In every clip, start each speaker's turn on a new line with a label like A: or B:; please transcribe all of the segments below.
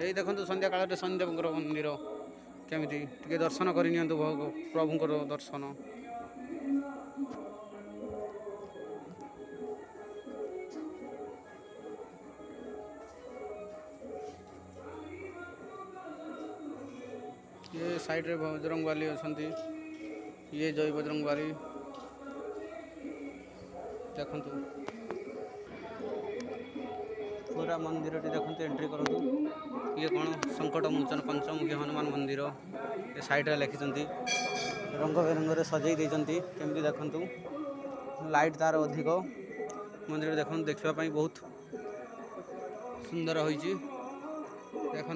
A: ये देखो संध्या काल शनिदेव मंदिर केमी टे दर्शन करनी प्रभुंर दर्शन ये साइड रे बजरंगबाली अच्छा ये जय बजरंगबाली देखु पूरा मंदिर देखो एंट्री करूँ ये कौन संकट मोचन पंचमुखी हनुमान मंदिर ये साइड रे लिखिं रंग बेरंग सजई देती केमती देखु लाइट तार अधिक मंदिर देखो देखापी बहुत सुंदर होती देखु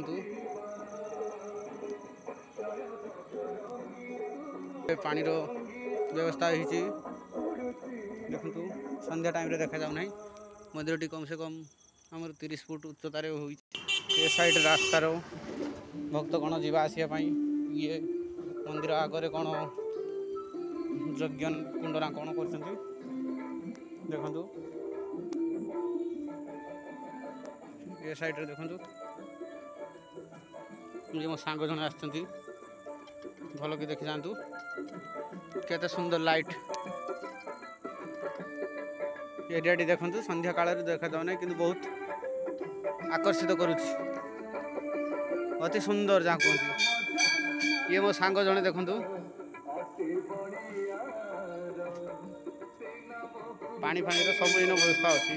A: पानी व्यवस्था होती देखु संध्या टाइम देखा जाऊना मंदिर टी कम से कम आमर 30 फुट उच्चतार ये साइड रास्तार भक्तगण जावा आसापी ये मंदिर आगे कौन यज्ञ कुंडना कौन कर देखु ये साइड देखु ये मो सांग जन आसुँच भल कि देखी जातु केते सुंदर लाइट एरिया टी देखु संध्या काल देखा जाऊना कि बहुत आकर्षित करुच्ची अति सुंदर जहाँ कहते ये मो सांग जड़े देखु पानी फानी सब इन व्यवस्था अच्छी।